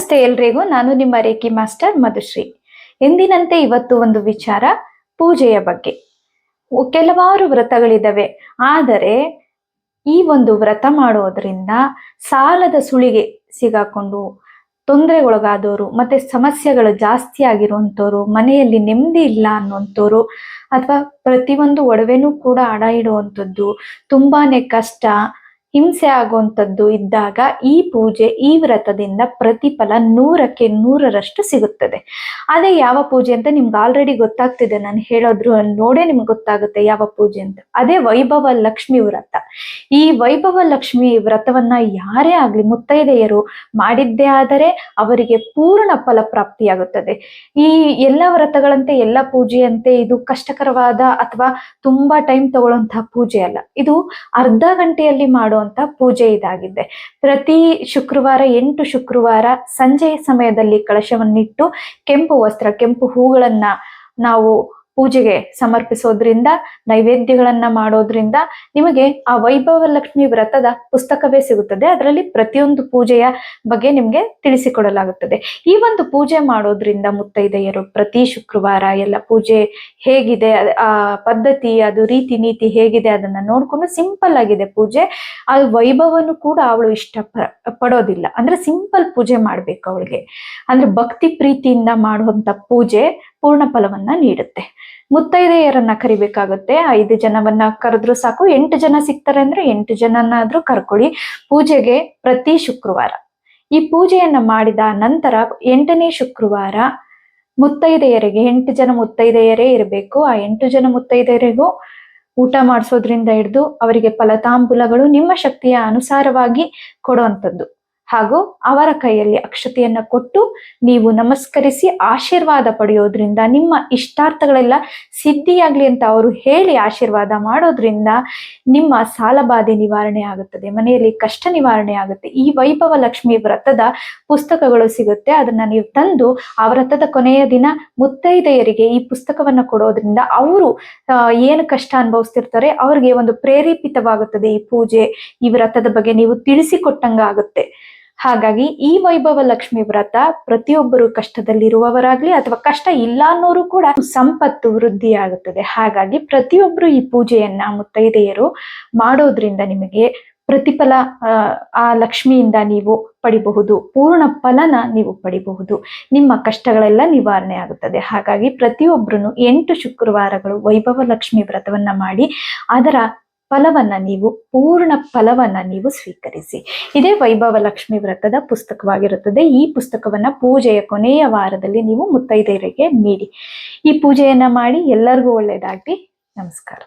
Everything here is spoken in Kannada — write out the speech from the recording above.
ನಮಸ್ತೆ ಎಲ್ರಿಗೂ. ನಾನು ನಿಮ್ಮ ರೇಖಿ ಮಾಸ್ಟರ್ ಮಧುಶ್ರೀ. ಎಂದಿನಂತೆ ಇವತ್ತು ಒಂದು ವಿಚಾರ, ಪೂಜೆಯ ಬಗ್ಗೆ. ಕೆಲವಾರು ವ್ರತಗಳಿದ್ದಾವೆ, ಆದರೆ ಈ ಒಂದು ವ್ರತ ಮಾಡೋದ್ರಿಂದ ಸಾಲದ ಸುಳಿಗೆ ಸಿಗಾಕೊಂಡು ತೊಂದರೆಗೊಳಗಾದವರು, ಮತ್ತೆ ಸಮಸ್ಯೆಗಳು ಜಾಸ್ತಿ ಆಗಿರುವಂಥವ್ರು, ಮನೆಯಲ್ಲಿ ನೆಮ್ಮದಿ ಇಲ್ಲ ಅನ್ನುವಂಥವ್ರು, ಅಥವಾ ಪ್ರತಿಯೊಂದು ಒಡವೆನೂ ಕೂಡ ಅಡ ಇಡುವಂಥದ್ದು, ತುಂಬಾನೇ ಕಷ್ಟ, ಹಿಂಸೆ ಆಗುವಂಥದ್ದು ಇದ್ದಾಗ ಈ ಪೂಜೆ, ಈ ವ್ರತದಿಂದ ಪ್ರತಿಫಲ 100ಕ್ಕೆ 100ರಷ್ಟು ಸಿಗುತ್ತದೆ. ಅದೇ ಯಾವ ಪೂಜೆ ಅಂತ ನಿಮ್ಗೆ ಆಲ್ರೆಡಿ ಗೊತ್ತಾಗ್ತಿದೆ, ನಾನು ಹೇಳೋದ್ರು ನೋಡೇ ನಿಮ್ಗೆ ಗೊತ್ತಾಗುತ್ತೆ ಯಾವ ಪೂಜೆ ಅಂತ. ಅದೇ ವೈಭವ ಲಕ್ಷ್ಮಿ ವ್ರತ. ಈ ವೈಭವ ಲಕ್ಷ್ಮಿ ವ್ರತವನ್ನ ಯಾರೇ ಆಗ್ಲಿ ಮುತ್ತೈದೆಯರು ಮಾಡಿದ್ದೇ ಆದರೆ ಅವರಿಗೆ ಪೂರ್ಣ ಫಲ ಪ್ರಾಪ್ತಿಯಾಗುತ್ತದೆ. ಈ ಎಲ್ಲ ವ್ರತಗಳಂತೆ, ಎಲ್ಲ ಪೂಜೆಯಂತೆ ಇದು ಕಷ್ಟಕರವಾದ ಅಥವಾ ತುಂಬಾ ಟೈಮ್ ತಗೊಳ್ಳುವಂತಹ ಪೂಜೆ ಅಲ್ಲ. ಇದು ಅರ್ಧ ಗಂಟೆಯಲ್ಲಿ ಮಾಡುವಂತ ಪೂಜೆ ಇದಾಗಿದೆ. ಪ್ರತಿ ಶುಕ್ರವಾರ 8 ಶುಕ್ರವಾರ ಸಂಜೆಯ ಸಮಯದಲ್ಲಿ ಕಳಶವನ್ನಿಟ್ಟು ಕೆಂಪು ವಸ್ತ್ರ, ಕೆಂಪು ಹೂಗಳನ್ನ ನಾವು ಪೂಜೆಗೆ ಸಮರ್ಪಿಸೋದ್ರಿಂದ, ನೈವೇದ್ಯಗಳನ್ನ ಮಾಡೋದ್ರಿಂದ ನಿಮಗೆ ಆ ವೈಭವ ಲಕ್ಷ್ಮಿ ವ್ರತದ ಪುಸ್ತಕವೇ ಸಿಗುತ್ತದೆ. ಅದರಲ್ಲಿ ಪ್ರತಿಯೊಂದು ಪೂಜೆಯ ಬಗ್ಗೆ ನಿಮ್ಗೆ ತಿಳಿಸಿಕೊಡಲಾಗುತ್ತದೆ. ಈ ಒಂದು ಪೂಜೆ ಮಾಡೋದ್ರಿಂದ ಮುತ್ತೈದೆಯರು ಪ್ರತಿ ಶುಕ್ರವಾರ ಎಲ್ಲ ಪೂಜೆ ಹೇಗಿದೆ, ಆ ಪದ್ಧತಿ, ಅದು ರೀತಿ ನೀತಿ ಹೇಗಿದೆ ಅದನ್ನ ನೋಡ್ಕೊಂಡು, ಸಿಂಪಲ್ ಆಗಿದೆ ಪೂಜೆ. ಆ ವೈಭವನು ಕೂಡ ಅವಳು ಇಷ್ಟ ಪಡೋದಿಲ್ಲ. ಅಂದ್ರೆ ಸಿಂಪಲ್ ಪೂಜೆ ಮಾಡ್ಬೇಕು ಅವಳಿಗೆ. ಅಂದ್ರೆ ಭಕ್ತಿ ಪ್ರೀತಿಯಿಂದ ಮಾಡುವಂತ ಪೂಜೆ ಪೂರ್ಣ ಫಲವನ್ನ ನೀಡುತ್ತೆ. ಮುತ್ತೈದೆಯರನ್ನ ಕರಿಬೇಕಾಗುತ್ತೆ. 5 ಜನವನ್ನ ಕರೆದ್ರು ಸಾಕು. 8 ಜನ ಸಿಗ್ತಾರೆ ಅಂದ್ರೆ 8 ಜನನಾದ್ರೂ ಕರ್ಕೊಳ್ಳಿ ಪೂಜೆಗೆ ಪ್ರತಿ ಶುಕ್ರವಾರ. ಈ ಪೂಜೆಯನ್ನ ಮಾಡಿದ ನಂತರ 8ನೇ ಶುಕ್ರವಾರ ಮುತ್ತೈದೆಯರಿಗೆ, 8 ಜನ ಮುತ್ತೈದೆಯರೇ ಇರಬೇಕು. ಆ 8 ಜನ ಮುತ್ತೈದೆಯರಿಗೂ ಊಟ ಮಾಡಿಸೋದ್ರಿಂದ ಹಿಡಿದು ಅವರಿಗೆ ಫಲತಾಂಬೂಲಗಳು ನಿಮ್ಮ ಶಕ್ತಿಯ ಅನುಸಾರವಾಗಿ ಕೊಡುವಂಥದ್ದು, ಹಾಗೂ ಅವರ ಕೈಯಲ್ಲಿ ಅಕ್ಷತೆಯನ್ನ ಕೊಟ್ಟು ನೀವು ನಮಸ್ಕರಿಸಿ ಆಶೀರ್ವಾದ ಪಡೆಯೋದ್ರಿಂದ ನಿಮ್ಮ ಇಷ್ಟಾರ್ಥಗಳೆಲ್ಲ ಸಿದ್ಧಿಯಾಗ್ಲಿ ಅಂತ ಅವರು ಹೇಳಿ ಆಶೀರ್ವಾದ ಮಾಡೋದ್ರಿಂದ ನಿಮ್ಮ ಸಾಲಬಾಧೆ ನಿವಾರಣೆ ಆಗುತ್ತದೆ, ಮನೆಯಲ್ಲಿ ಕಷ್ಟ ನಿವಾರಣೆ ಆಗುತ್ತೆ. ಈ ವೈಭವ ಲಕ್ಷ್ಮಿ ವ್ರತದ ಪುಸ್ತಕಗಳು ಸಿಗುತ್ತೆ. ಅದನ್ನ ನೀವು ತಂದು ಆ ವ್ರತದ ಕೊನೆಯ ದಿನ ಮುತ್ತೈದೆಯರಿಗೆ ಈ ಪುಸ್ತಕವನ್ನ ಕೊಡೋದ್ರಿಂದ ಅವರು ಏನು ಕಷ್ಟ ಅನುಭವಿಸ್ತಿರ್ತಾರೆ ಅವ್ರಿಗೆ ಒಂದು ಪ್ರೇರೇಪಿತವಾಗುತ್ತದೆ. ಈ ಪೂಜೆ, ಈ ವ್ರತದ ಬಗ್ಗೆ ನೀವು ತಿಳಿಸಿಕೊಟ್ಟಂಗ ಆಗುತ್ತೆ. ಹಾಗಾಗಿ ಈ ವೈಭವ ಲಕ್ಷ್ಮಿ ವ್ರತ ಪ್ರತಿಯೊಬ್ಬರು ಕಷ್ಟದಲ್ಲಿರುವವರಾಗ್ಲಿ ಅಥವಾ ಕಷ್ಟ ಇಲ್ಲ ಅನ್ನೋರು ಕೂಡ ಸಂಪತ್ತು ವೃದ್ಧಿ ಆಗುತ್ತದೆ. ಹಾಗಾಗಿ ಪ್ರತಿಯೊಬ್ರು ಈ ಪೂಜೆಯನ್ನ ಮುತ್ತೈದೆಯರು ಮಾಡೋದ್ರಿಂದ ನಿಮಗೆ ಪ್ರತಿಫಲ ಆ ಲಕ್ಷ್ಮಿಯಿಂದ ನೀವು ಪಡಿಬಹುದು, ಪೂರ್ಣ ಫಲನ ನೀವು ಪಡಿಬಹುದು, ನಿಮ್ಮ ಕಷ್ಟಗಳೆಲ್ಲ ನಿವಾರಣೆ ಆಗುತ್ತದೆ. ಹಾಗಾಗಿ ಪ್ರತಿಯೊಬ್ರು 8 ಶುಕ್ರವಾರಗಳು ವೈಭವ ಲಕ್ಷ್ಮಿ ವ್ರತವನ್ನ ಮಾಡಿ ಅದರ ಫಲವನ್ನ ನೀವು, ಪೂರ್ಣ ಫಲವನ್ನ ನೀವು ಸ್ವೀಕರಿಸಿ. ಇದೇ ವೈಭವ ಲಕ್ಷ್ಮಿ ವ್ರತದ ಪುಸ್ತಕವಾಗಿರುತ್ತದೆ. ಈ ಪುಸ್ತಕವನ್ನ ಪೂಜೆಯ ಕೊನೆಯ ವಾರದಲ್ಲಿ ನೀವು ಮುತ್ತೈದೆಯರಿಗೆ ನೀಡಿ. ಈ ಪೂಜೆಯನ್ನ ಮಾಡಿ ಎಲ್ಲರಿಗೂ ಒಳ್ಳೆಯದಾಗಲಿ. ನಮಸ್ಕಾರ.